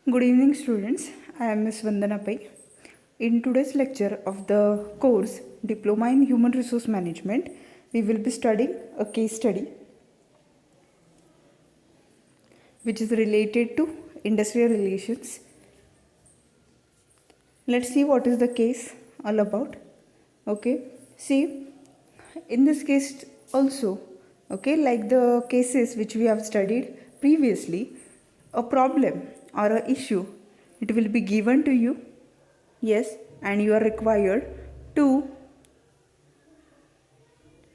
Good evening, students. I am Ms. Vandana Pai. In today's lecture of the course Diploma in Human Resource Management, we will be studying a case study which is related to industrial relations. Let's see what is the case all about. Okay, see, in this case also, okay, like the cases which we have studied previously, a problem or a issue, it will be given to you. Yes, and you are required to,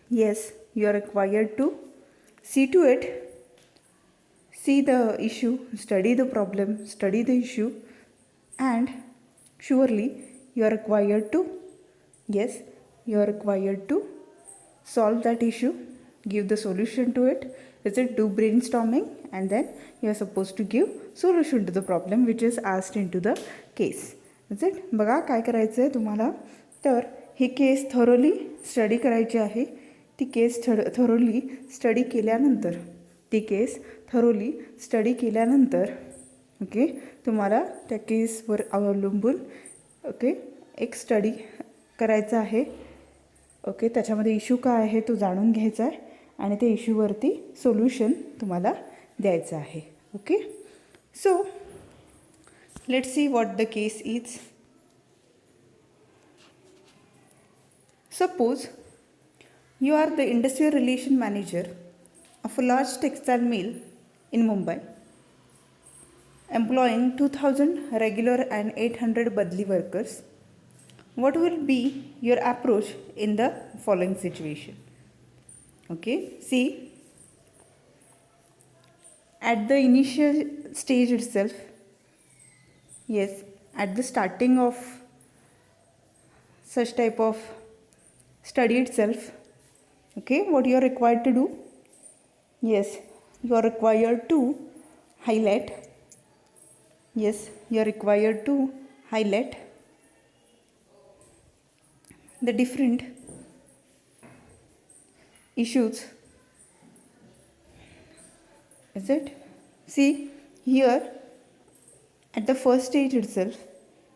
yes, you are required to see to it, see the issue, study the problem, study the issue, and surely you are required to, yes, you are required to solve that issue, give the solution to it. Is it do brainstorming, and then you are supposed to give solution to the problem which is asked into the case. Is it? बघा काय करायचं आहे तुम्हाला, तर ही case thoroughly study करायची आहे. ती case thoroughly study केल्यानंतर, ती केस थरोली स्टडी केल्यानंतर ओके तुम्हाला त्या केसवर अवलंबून ओके एक स्टडी करायचा आहे. ओके त्याच्यामध्ये इश्यू काय आहे तो जाणून घ्यायचा आहे आणि त्या इश्यूवरती सोल्युशन तुम्हाला द्यायचं आहे. Okay so let's see what the case is. Suppose you are the industrial relation manager of a large textile mill in Mumbai, employing 2000 regular and 800 badli workers. What will be your approach in the following situation? Okay, see, at the initial stage itself, yes, at the starting of such type of study itself, okay, what you are required to do? Yes, you are required to highlight. Yes, you are required to highlight the different issues. Is it? See, here at the first stage itself,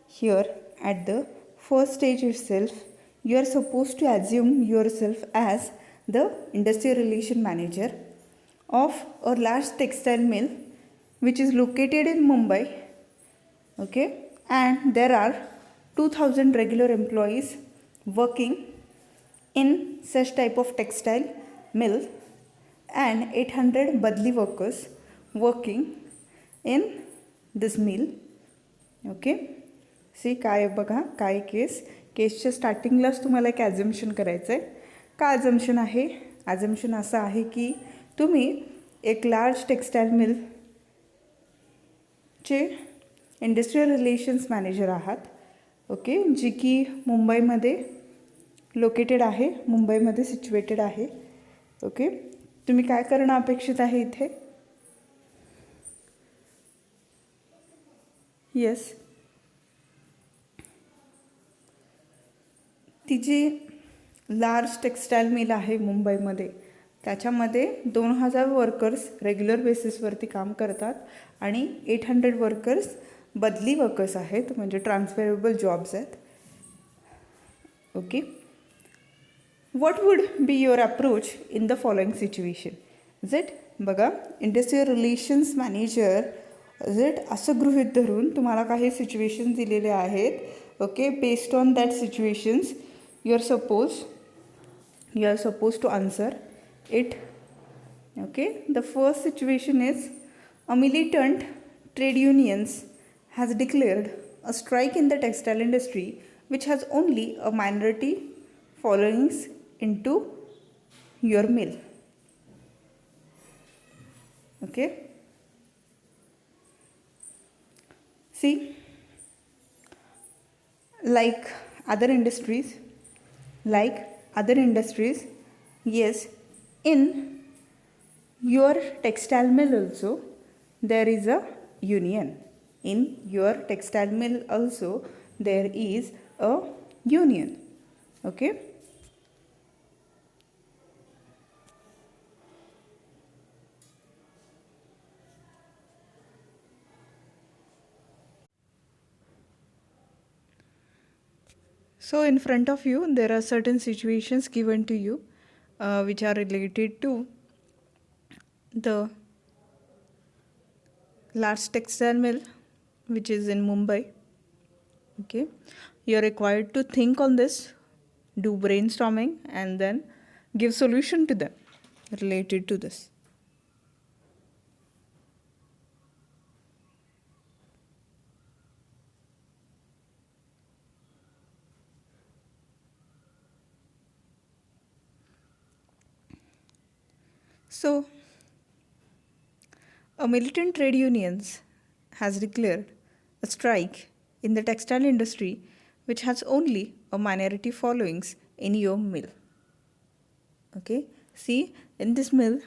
here at the first stage itself, you are supposed to assume yourself as the industrial relation manager of a large textile mill which is located in Mumbai. Okay, and there are 2000 regular employees working in such type of textile mill and 800 badli workers working in this mill. Okay, सी काय बघा काय केसच्या स्टार्टिंगलाच तुम्हाला एक ॲझम्पशन करायचं आहे. का ॲझम्पशन आहे? ॲझम्पशन असं आहे की तुम्ही एक लार्ज टेक्स्टाईल मिलचे इंडस्ट्रियल रिलेशन्स मॅनेजर आहात. ओके, जी की मुंबईमध्ये लोकेटेड आहे, मुंबईमध्ये सिच्युएटेड आहे. ओके, तुम्ही काय करणं अपेक्षित आहे इथे? येस, ती जी लार्ज टेक्स्टाईल मिल आहे मुंबईमध्ये त्याच्यामध्ये 2000 वर्कर्स रेग्युलर बेसिसवरती काम करतात आणि 800 वर्कर्स बदली वर्कर्स आहेत, म्हणजे ट्रान्सफरेबल जॉब्स आहेत. Okay, what would be your approach in the following situation? Is it? बघा, industrial relations manager is it असं गृहीत धरून तुम्हाला काही सिच्युएशन दिलेले आहेत. Okay, based on that situations you are supposed to answer it. Okay, the first situation is a militant trade unions has declared a strike in the textile industry which has only a minority followings into your mill. Okay, see, like other industries, yes, in your textile mill also there is a union. In your textile mill also there is a union. Okay, So in front of you there are certain situations given to you which are related to the large textile mill which is in Mumbai. Okay, you are required to think on this, do brainstorming, and then give solution to them related to this. So a militant trade unions has declared a strike in the textile industry which has only a minority followings in your mill. Okay, see, in this mill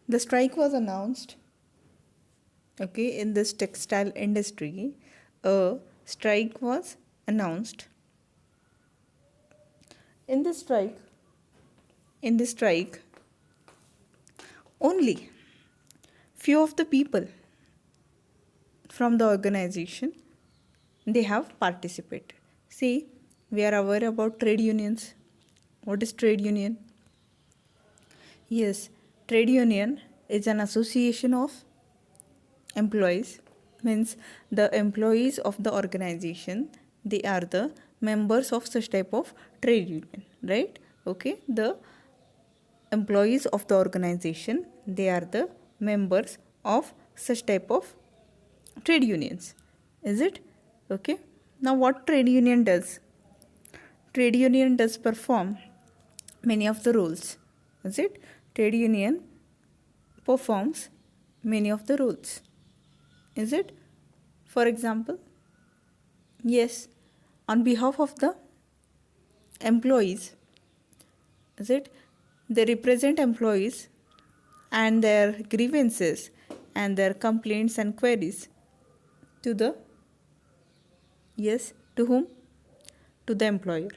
the strike was announced. Okay, in this textile industry a strike was announced. In this strike only few of the people from the organization they have participated. See, we are aware about trade unions. What is trade union? Yes, trade union is an association of employees, means the employees of the organization, they are the members of such type of trade union, right? Okay, the employees of the organization, they are the members of such type of trade unions, is it? Okay, now what trade union does? Trade union does perform many of the roles, is it? Trade union performs many of the roles, is it? For example, yes, on behalf of the employees, is it? They represent employees and their grievances and their complaints and queries to the, yes, to whom? To the employer.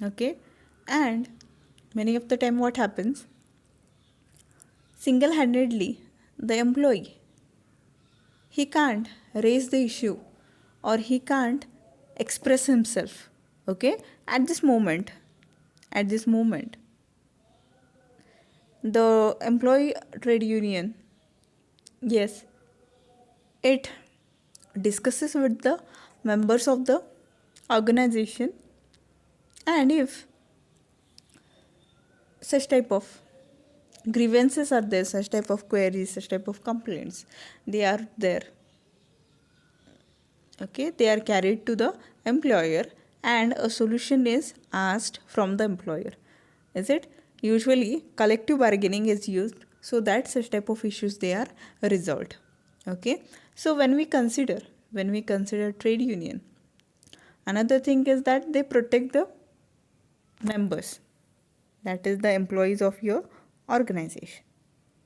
Okay, and many of the time what happens? Single-handedly, the employee, he can't raise the issue or he can't express himself. Okay, at this moment the employee trade union, yes, it discusses with the members of the organization, and if such type of grievances are there, such type of queries, such type of complaints, they are there. Okay, they are carried to the employer and a solution is asked from the employer, is it? Usually collective bargaining is used so that such type of issues they are resolved. Okay, so when we consider trade union, another thing is that they protect the members, that is the employees of your organization,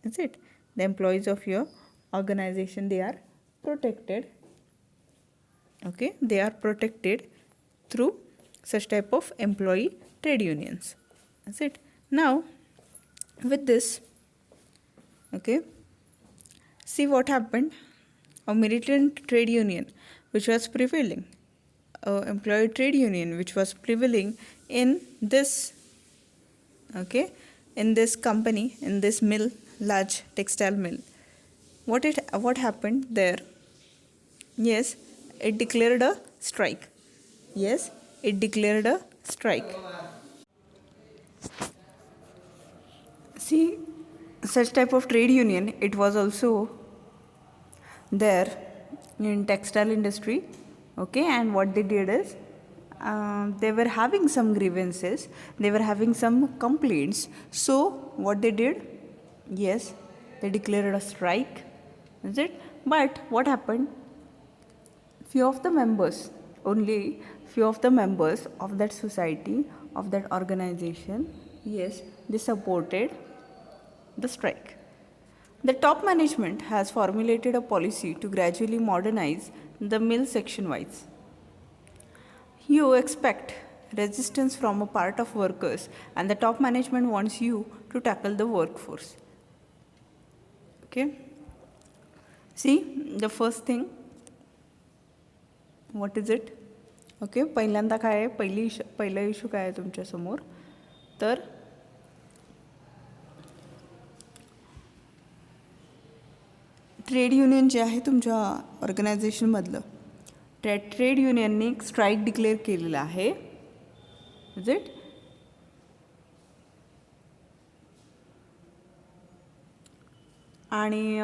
is it? The employees of your organization, they are protected. Okay, they are protected through such type of employee trade unions, is it? Now with this, okay, see what happened. A militant trade union which was prevailing, employee trade union which was prevailing in this, okay, in this company, in this mill, large textile mill, what happened there? Yes, it declared a strike. Yes, it declared a strike. See, such type of trade union, it was also there in textile industry. Okay, and what they did is they were having some grievances, they were having some complaints. So what they did? Yes, they declared a strike. Is it? But what happened? Few of the members, only few of the members of that society, of that organization, yes, they supported the strike. The top management has formulated a policy to gradually modernize the mill section wise. You expect resistance from a part of workers, and the top management wants you to tackle the workforce. Okay? See, the first thing, what is it? Okay, पहिल्यांदा काय आहे, पहिला issue काय आहे तुमच्यासमोर, तर trade union जे आहे तुमच्या ऑर्गनायझेशनमधलं, त्या ट्रेड युनियनने एक स्ट्राईक डिक्लेअर केलेलं आहे. Is it? आणि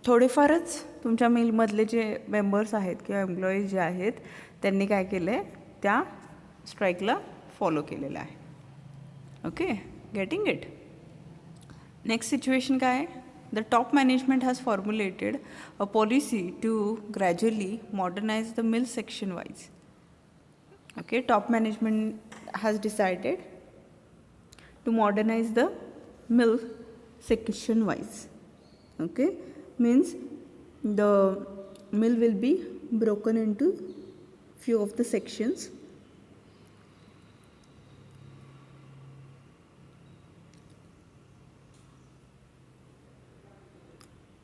थोडेफारच तुमच्या मिलमधले जे मेंबर्स आहेत किंवा एम्प्लॉईज जे आहेत त्यांनी काय केलं आहे, त्या स्ट्राईकला फॉलो केलेलं आहे. Okay, getting it? Next situation काय आहे, the top management has formulated a policy to gradually modernise the mill section wise. Okay, top management has decided to modernize the mill section wise. Okay, means the mill will be broken into few of the sections.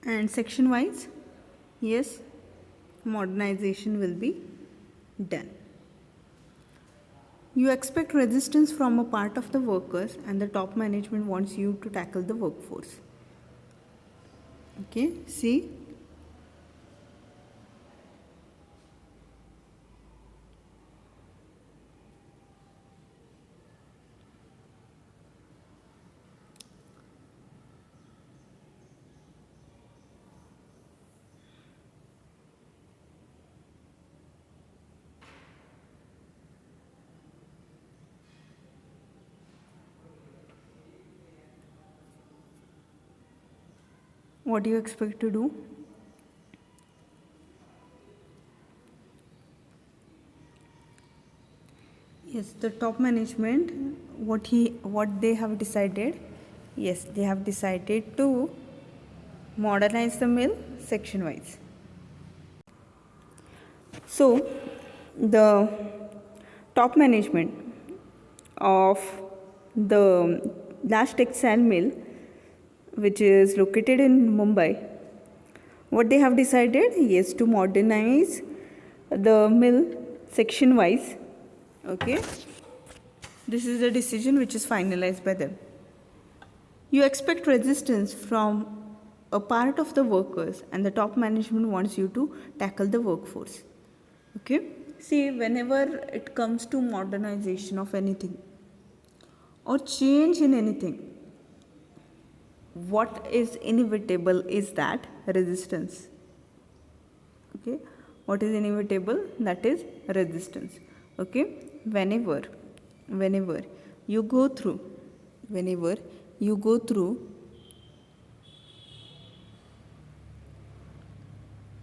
And section wise, yes, modernization will be done. You expect resistance from a part of the workers and the top management wants you to tackle the workforce. Okay, see? What do you expect to do? Yes, the top management, what they have decided, yes, they have decided to modernize the mill section wise. So the top management of the last textile mill, which is located in Mumbai, what they have decided, yes, to modernize the mill section wise. Okay, this is a decision which is finalized by them. You expect resistance from a part of the workers and the top management wants you to tackle the workforce. Okay, see, whenever it comes to modernization of anything or change in anything, what is inevitable is that resistance. Okay, what is inevitable? That is resistance. Okay, whenever you go through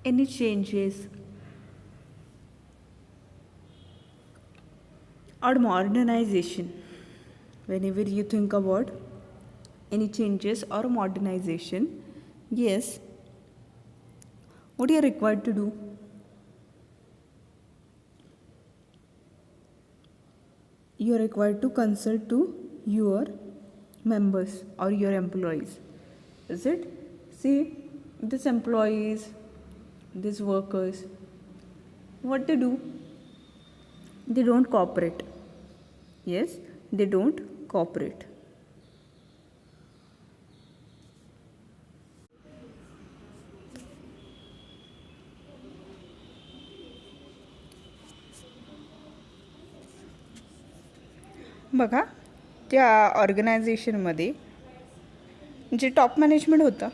any changes or modernization, whenever you think about any changes or modernization, yes, what you are required to do? You are required to consult to your members or your employees. Is it? See, these employees, these workers, what they do? They don't cooperate. Yes, they don't cooperate. बघा, त्या ऑर्गनायझेशनमध्ये जे top management होतं,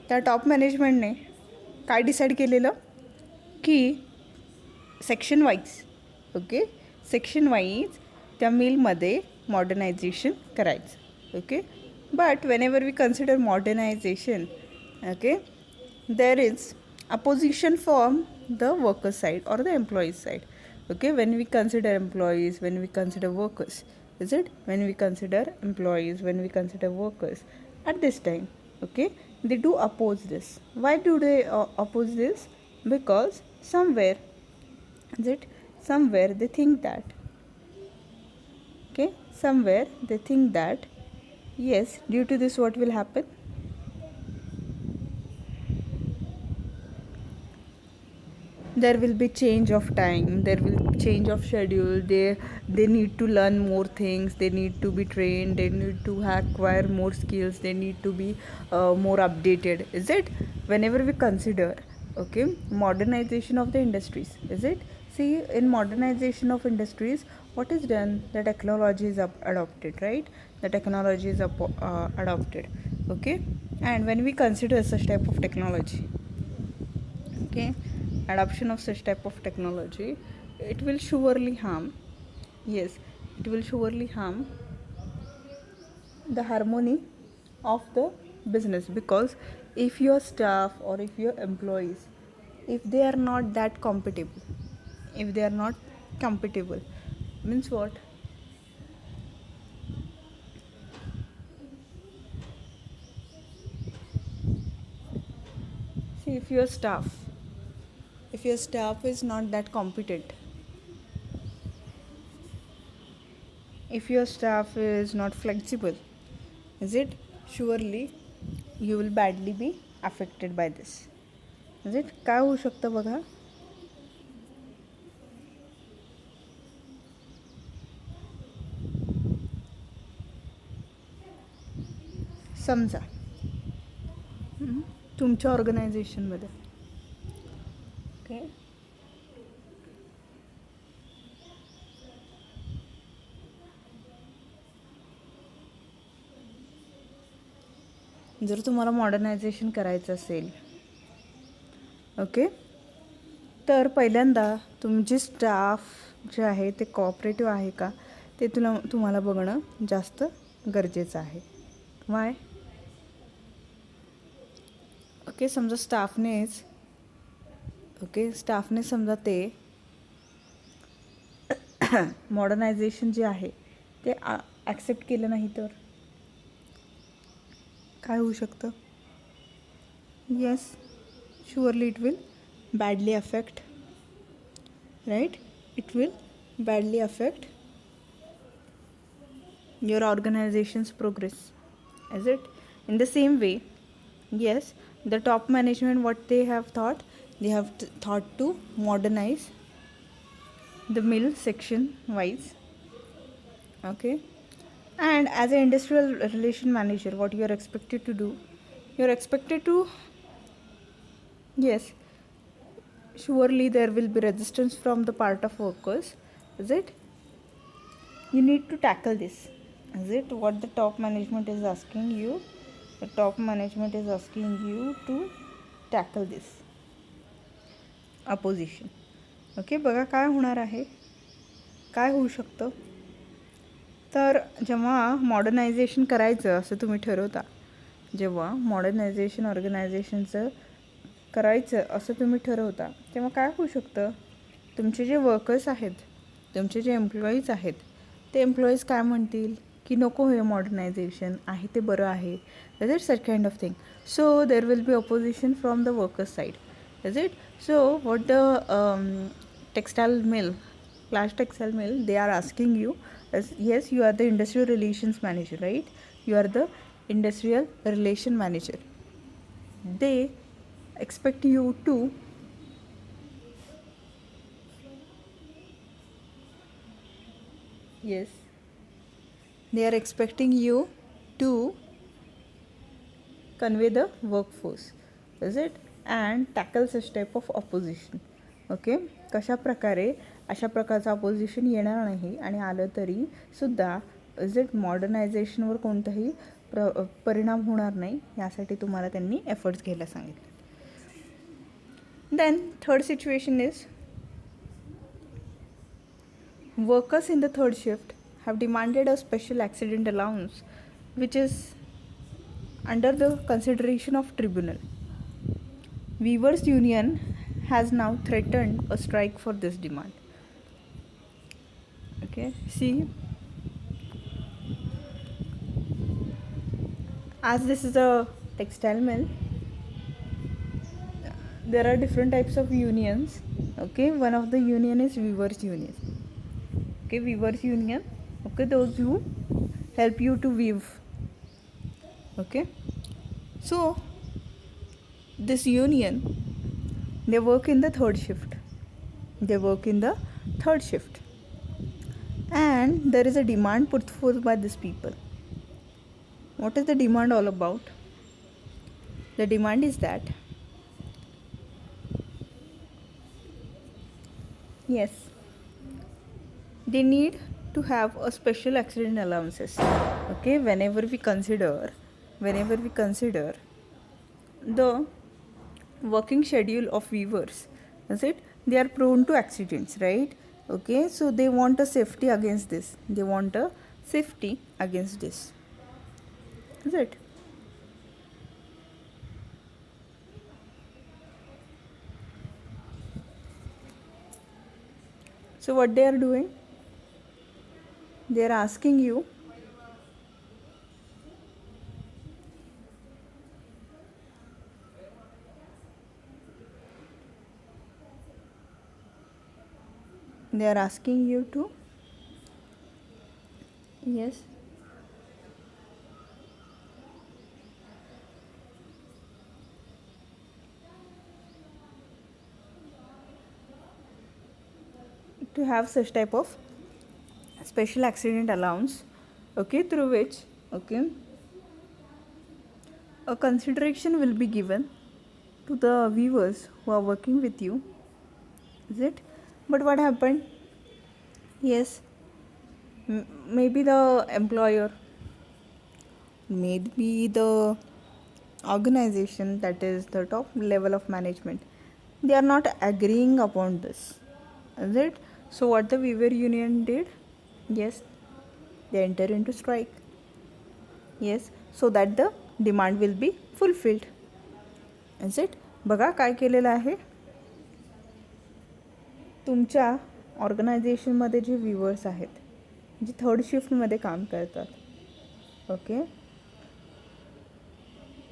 त्या top मॅनेजमेंटने काय decide केलेलं की section wise, okay, section wise त्या मिलमध्ये modernisation करायचं. Okay, but whenever we consider modernisation, okay, there is opposition from the worker side or the employee side. Okay, when we consider employees, when we consider workers, is it? When we consider employees, when we consider workers, at this time, okay, they do oppose this. Why do they oppose this? Because somewhere, is it? Somewhere they think that, okay, somewhere they think that, yes, due to this what will happen? there will be change of time, there will be change of schedule, they need to learn more things, they need to be trained, they need to acquire more skills, they need to be more updated, is it? Whenever we consider, okay, modernization of the industries, is it? See, in modernization of industries, what is done? The technology is adopted, right? The technology is adopted, okay. And when we consider such type of technology, okay, adoption of such type of technology, it will surely harm, yes, it will surely harm the harmony of the business, because if your staff or if your employees, if they are not that compatible, if they are not compatible, means what? See, if your staff is not that competent, if your staff is not flexible, is it? Surely you will badly be affected by this, is it? काय होऊ शकतं बघा. समजा तुमच्या ऑर्गनायझेशनमध्ये, okay, जर तुम्हाला modernisation करायचं असेल, ओके, तर पहिल्यांदा तुमचे स्टाफ जे आहे ते कोऑपरेटिव्ह आहे का ते तुम्हाला बघणं जास्त गरजेचं आहे. वाय? ओके, समजा स्टाफने समजा ते मॉडर्नायझेशन जे आहे ते ॲक्सेप्ट केलं नाही तर काय होऊ शकतं? Yes, surely it will badly affect, right? It will badly affect your organization's progress, is it? In the same way, yes, the top management, what they have thought, they have thought to modernize the mill section wise, okay. And as an industrial relation manager, what you are expected to do, you are expected to, yes, surely there will be resistance from the part of workers, is it? You need to tackle this, is it? What the top management is asking you, the top management is asking you to tackle this opposition, okay. बघा काय होणार आहे, काय होऊ शकतं. तर जेव्हा modernisation करायचं असं तुम्ही ठरवता, जेव्हा मॉडर्नायझेशन ऑर्गनायझेशनचं करायचं असं तुम्ही ठरवता, तेव्हा काय होऊ शकतं, तुमचे जे वर्कर्स आहेत, तुमचे जे एम्प्लॉईज आहेत, ते एम्प्लॉईज काय म्हणतील की नको हे मॉडर्नायझेशन आहे ते बरं आहे, is it? Such kind of thing. So there will be opposition from the workers side, is it? So what the textile mill, Clash Textile Mill, they are asking you, yes, you are the industrial relations manager, right? You are the industrial relation manager. They expect you to yes, they are expecting you to convey the workforce, is it? And tackle such type of opposition, okay. कशा प्रकारे अशा प्रकारचं opposition येणार नाही, आणि आलं तरी सुद्धा इज इट मॉडर्नायझेशनवर कोणताही परिणाम होणार नाही, यासाठी तुम्हाला त्यांनी एफर्ट्स घ्यायला सांगितले. Then third situation is workers in the third shift have demanded a special accident allowance which is under the consideration of tribunal. Weavers Union has now threatened a strike for this demand. Okay, see, as this is a textile mill, there are different types of unions, okay. One of the union is Weavers Union, okay. Weavers Union, okay, those who help you to weave, okay. So this union, they work in the third shift, they work in the third shift, and there is a demand put forth by these people. What is the demand all about? The demand is that, yes, they need to have a special accident allowances. Okay, whenever we consider the working schedule of weavers, is it, they are prone to accidents, right? Okay, so they want a safety against this, is it? So what they are doing, they are asking you, to, yes, to have such type of special accident allowance, okay, through which, okay, a consideration will be given to the viewers who are working with you, is it? But what happened, yes, maybe the employer, maybe the organization, that is the top level of management, they are not agreeing upon this, is it? So what the weaver union did, yes, they enter into strike, yes, so that the demand will be fulfilled, is it? बघा काय केलेलं आहे, तुमच्या ऑर्गनायझेशनमध्ये जे viewers आहेत, जे third शिफ्टमध्ये काम करतात, okay,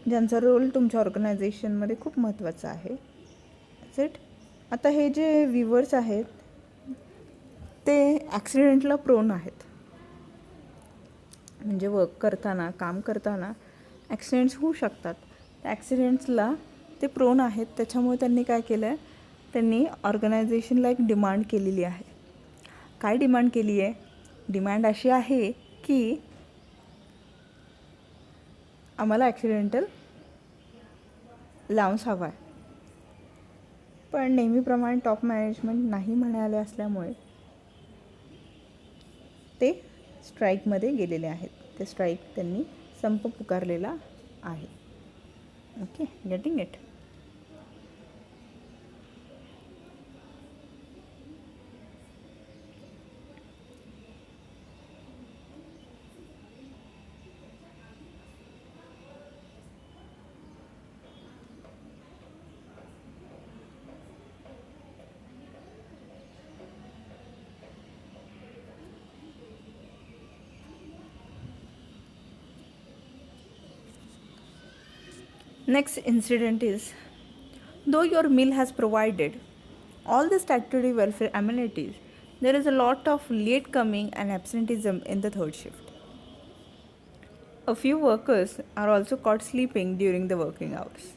ज्यांचा role तुमच्या ऑर्गनायझेशनमध्ये खूप महत्त्वाचा आहे, इट. आता हे जे व्ह्युअर्स आहेत ते ॲक्सिडेंटला प्रोन आहेत, म्हणजे वर्क करताना, काम करताना ॲक्सिडेंट्स होऊ शकतात. त्या ॲक्सिडेंट्सला ते प्रोन आहेत. त्याच्यामुळे त्यांनी काय केलं आहे, त्यांनी ऑर्गनायझेशनला एक डिमांड केलेली आहे. काय डिमांड केली आहे? डिमांड अशी आहे की आम्हाला ॲक्सिडेंटल लाऊन्स हवा आहे. पण नेहमीप्रमाणे टॉप मॅनेजमेंट नाही म्हणाले असल्यामुळे ते स्ट्राईकमध्ये गेलेले आहेत. ते स्ट्राईक त्यांनी संप पुकारलेला आहे. Okay, getting it. Next incident is, though your mill has provided all the statutory welfare amenities, there is a lot of late coming and absenteeism in the third shift. A few workers are also caught sleeping during the working hours.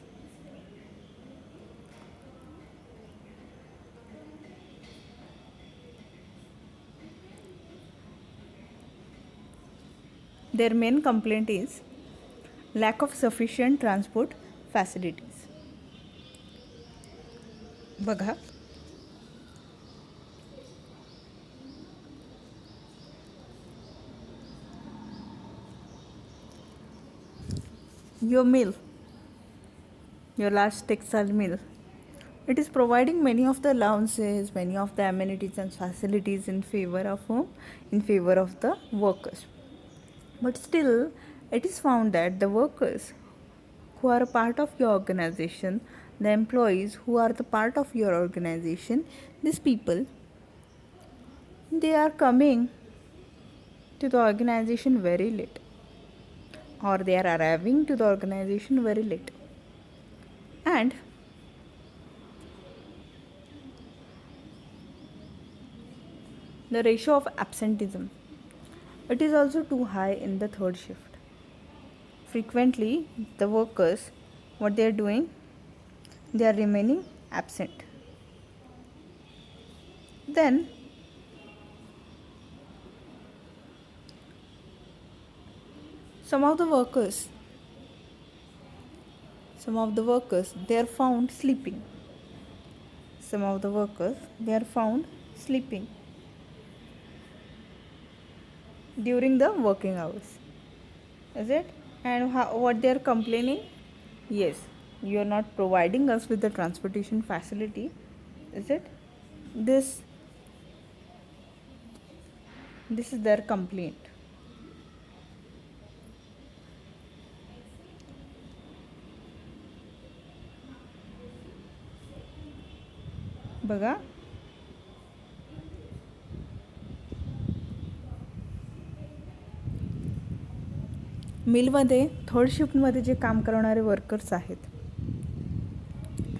Their main complaint is lack of sufficient transport facilities. बघा, your mill, your large textile mill, it is providing many of the allowances, many of the amenities and facilities in favor of whom? In favor of the workers. But still, it is found that the workers who are a part of your organization, the employees who are the part of your organization, these people, they are coming to the organization very late, or they are arriving to the organization very late. And the ratio of absenteeism, it is also too high in the third shift. Frequently, the workers, what they are doing, they are remaining absent. Then some of the workers they are found sleeping. Some of the workers they are found sleeping during the working hours. Is it? And what they are complaining? Yes, you are not providing us with the transportation facility. Is it? This this is their complaint. बघा, मिलमध्ये third शिफ्टमध्ये जे काम करणारे workers आहेत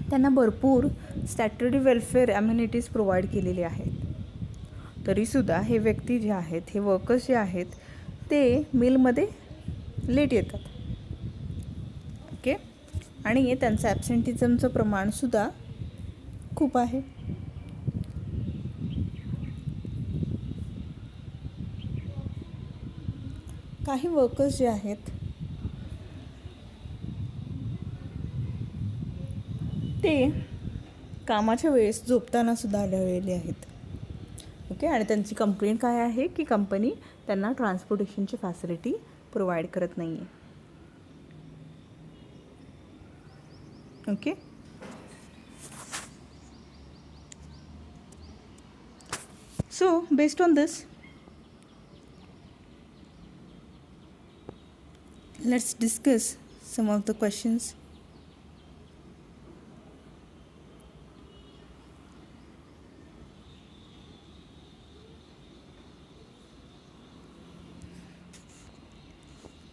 त्यांना भरपूर statutory welfare amenities provide केलेली आहेत. तरीसुद्धा हे व्यक्ती जे आहेत, हे वर्कर्स जे आहेत ते मिलमध्ये लेट येतात. ओके. आणि त्यांचं ॲब्सेंटिझमचं प्रमाणसुद्धा खूप आहे. काही वर्कर्स जे आहेत ते कामाच्या वेळेस झोपताना सुद्धा आढळलेले आहेत. ओके. आणि त्यांची कंप्लेंट काय आहे की कंपनी त्यांना ट्रान्सपोर्टेशनची फॅसिलिटी प्रोव्हाइड करत नाही आहे. Okay. So based on this, let's discuss some of the questions.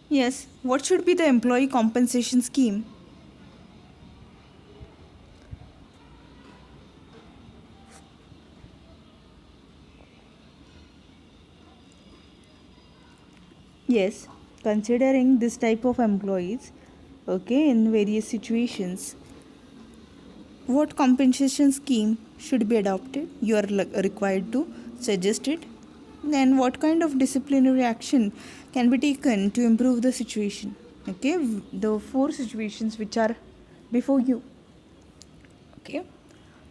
Yes, what should be the employee compensation scheme? Yes, considering this type of employees, okay, in various situations, what compensation scheme should be adopted? You are required to suggest it. Then what kind of disciplinary action can be taken to improve the situation? Okay, the 4 situations which are before you. Okay,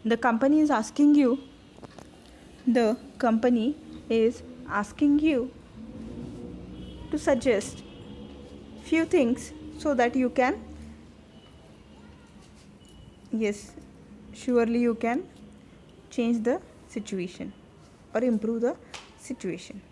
the company is asking you to suggest few things so that you can, yes, surely you can change the situation or improve the situation.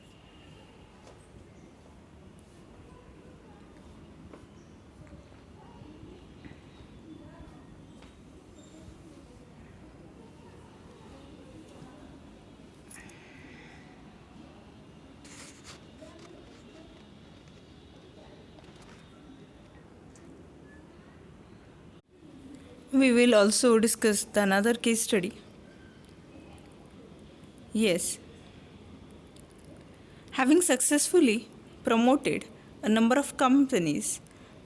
We will also discuss another case study. Yes, having successfully promoted a number of companies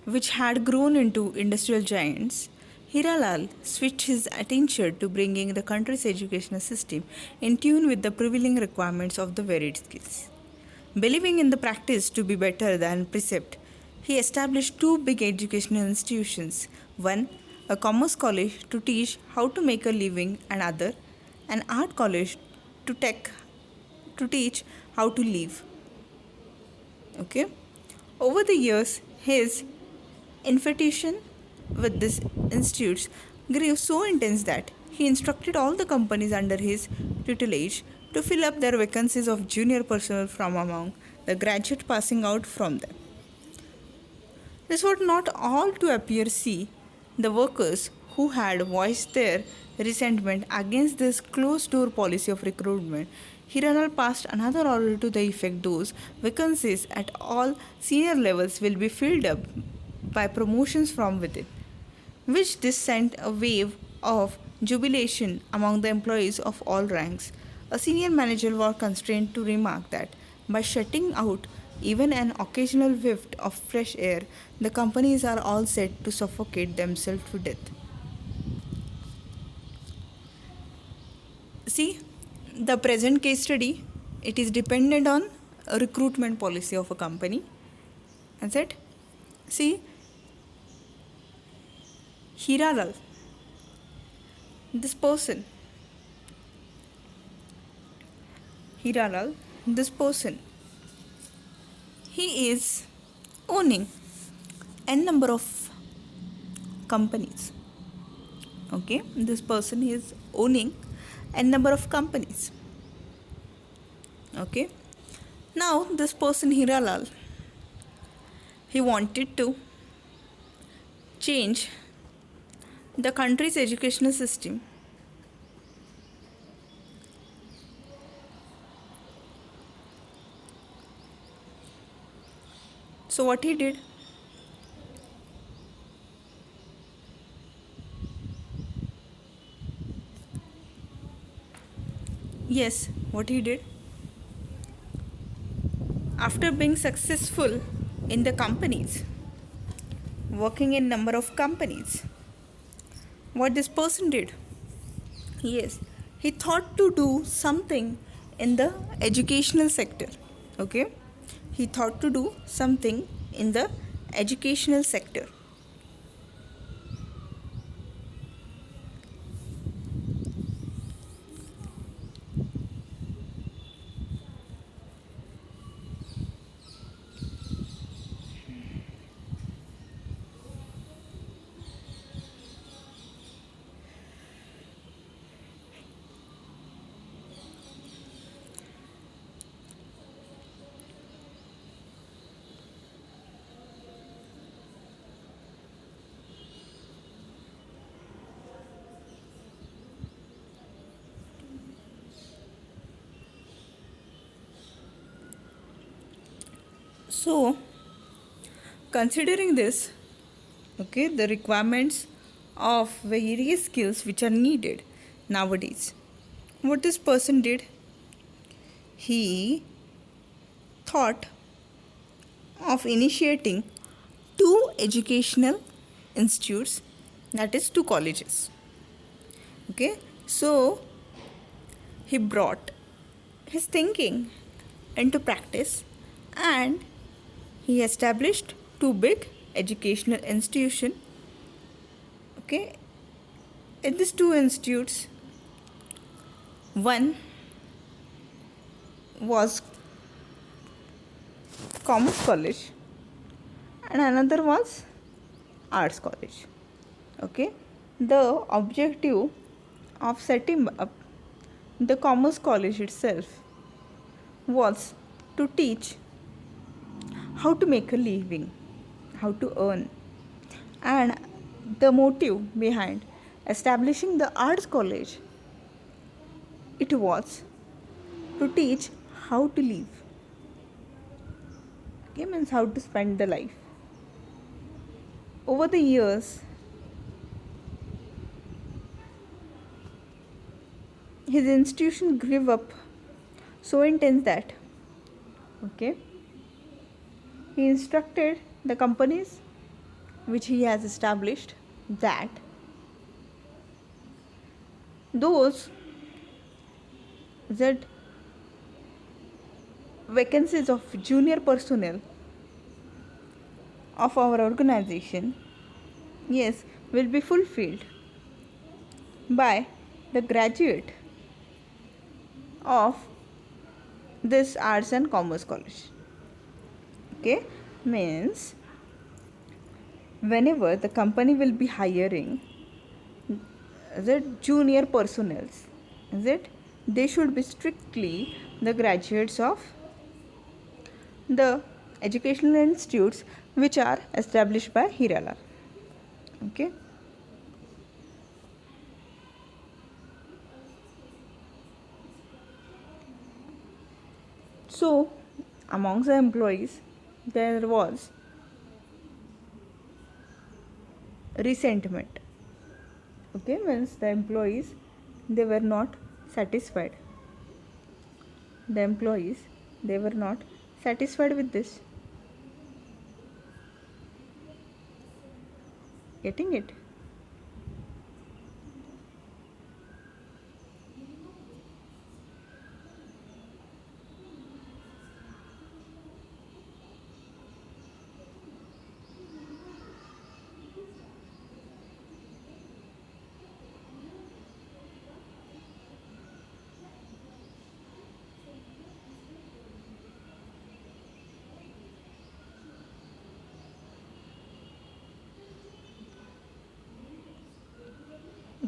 which had grown into industrial giants, Hiralal switched his attention to bringing the country's educational system in tune with the prevailing requirements of the varied skills. Believing in the practice to be better than precept, he established 2 big educational institutions, one a commerce college to teach how to make a living, and other an art college to teach how to live. Okay. Over the years, his infatuation with these institutes grew so intense that he instructed all the companies under his tutelage to fill up their vacancies of junior personnel from among the graduate passing out from them. This was not all to appear see the workers who had voiced their resentment against this closed-door policy of recruitment. Hiranal passed another order to the effect those vacancies at all senior levels will be filled up by promotions from within, which this sent a wave of jubilation among the employees of all ranks. A senior manager was constrained to remark that by shutting out even an occasional whiff of fresh air, the companies are all set to suffocate themselves to death. See, the present case study, it is dependent on a recruitment policy of a company. That's it. See, Hiralal, this person, Hiralal, this person, he is owning n number of companies. Okay, this person is owning n number of companies. Okay, now this person Hiralal, he wanted to change the country's educational system. So what he did? Yes, what he did? After being successful in the companies, working in number of companies, what this person did? Yes, he thought to do something in the educational sector. Okay, he thought to do something in the educational sector. So, considering this, okay, the requirements of various skills which are needed nowadays, what this person did? He thought of initiating two educational institutes, that is, two colleges. Okay, so he brought his thinking into practice and he established two big educational institutions. Okay, in these two institutes, one was Commerce College and another was Arts College. Okay, the objective of setting up the Commerce College itself was to teach how to make a living, how to earn, and the motive behind establishing the Arts College, it was to teach how to live. Okay, means how to spend the life. Over the years, his institution grew up so intense that, okay, he instructed the companies which he has established that those that vacancies of junior personnel of our organization, yes, will be fulfilled by the graduate of this Arts and Commerce College. Okay, means whenever the company will be hiring the junior personnel, is it, they should be strictly the graduates of the educational institutes which are established by Hiralal. Okay, so amongst the employees there was resentment. Okay, means the employees, they were not satisfied. The employees, they were not satisfied with this. Getting it?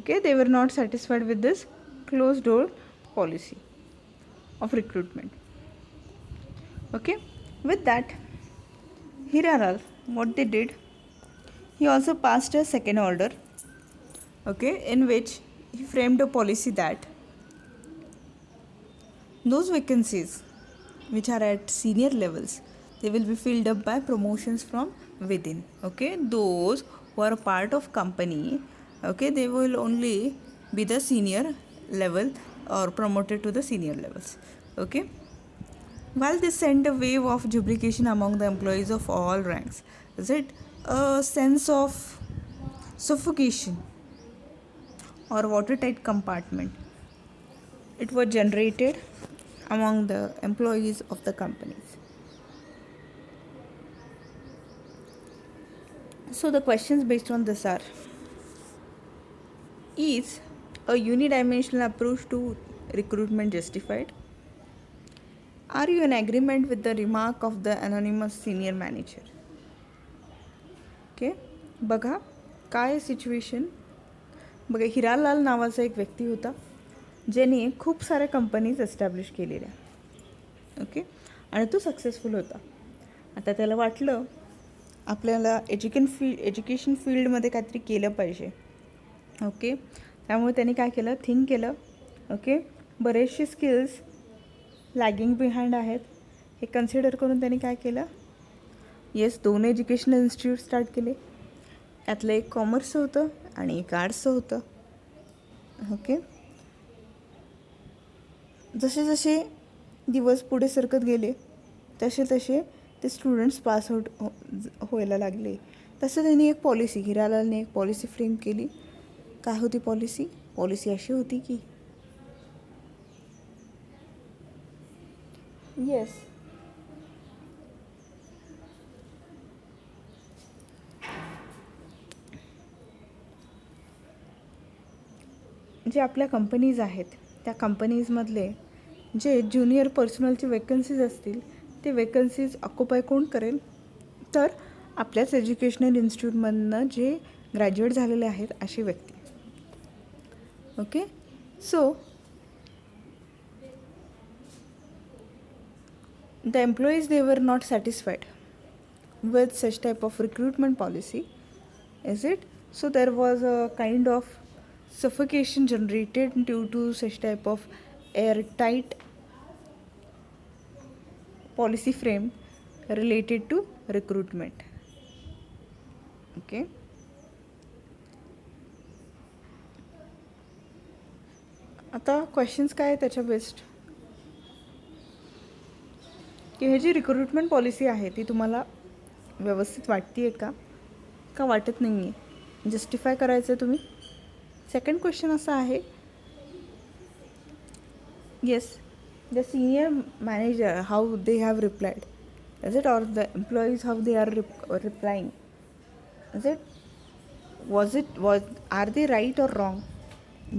Okay, they were not satisfied with this closed door policy of recruitment. Okay, with that, Hiralal, what they did, he also passed a second order, okay, in which he framed a policy that those vacancies which are at senior levels, they will be filled up by promotions from within. Okay, those who are a part of company, okay, they will only be the senior level or promoted to the senior levels. Okay, while this sent a wave of jubilation among the employees of all ranks, is it a sense of suffocation or watertight compartment? It was generated among the employees of the companies. So the questions based on this are: is a unidimensional approach to recruitment justified? Are you in agreement with the remark of the anonymous senior manager? Okay, बघा काय situation. बघा, हिरालाल नावाचा एक व्यक्ती होता ज्याने खूप साऱ्या कंपनीज एस्टॅब्लिश केलेल्या. ओके, आणि तो सक्सेसफुल होता. आता त्याला वाटलं आपल्याला एज्युकेशन फील्डमध्ये काहीतरी केलं पाहिजे. ओके, त्यामुळे त्याने काय केलं, थिंक केलं. ओके, बरेचसे स्किल्स लॅगिंग बिहाइंड आहेत हे कन्सिडर करून त्याने काय केलं, येस, 2 एज्युकेशनल इन्स्टिट्यूट स्टार्ट केले. यातलं एक कॉमर्सचं होतं आणि एक आर्ट्सचं होतं. ओके, जसे जसे दिवस पुढे सरकत गेले तसे तसे ते स्टुडंट्स पास आउट व्हायला लागले. तसं त्यांनी एक पॉलिसी, हिरालालने एक पॉलिसी फ्रेम केली. काय होती पॉलिसी? पॉलिसी अशी होती की येस, जे आपल्या कंपनीज आहेत त्या कंपनीजमधले जे ज्युनियर पर्सनलचे वेकन्सीज असतील ते वेकन्सीज ऑक्युपाय कोण करेल, तर आपल्याच एज्युकेशनल इन्स्टिट्यूटमधनं जे ग्रॅज्युएट झालेले आहेत अशी व्यक्ती. Okay, so the employees, they were not satisfied with such type of recruitment policy, is it? So there was a kind of suffocation generated due to such type of airtight policy frame related to recruitment. Okay, आता questions काय आहे त्याच्या best, की हे जी recruitment policy आहे ती तुम्हाला व्यवस्थित वाटते आहे का वाटत नाही आहे, जस्टिफाय करायचं आहे तुम्ही. सेकंड क्वेश्चन असा आहे, yes, the senior manager how they have replied, is it, or the employees how they are replying, is it, was are they right or wrong?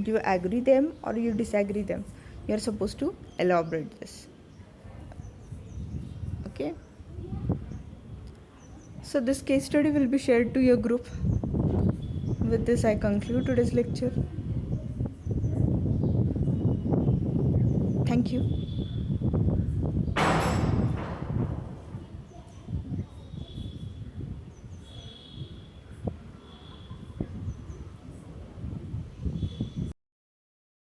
Do you agree them or you disagree them? You are supposed to elaborate this. Okay, so this case study will be shared to your group. With this I conclude today's lecture. Thank you.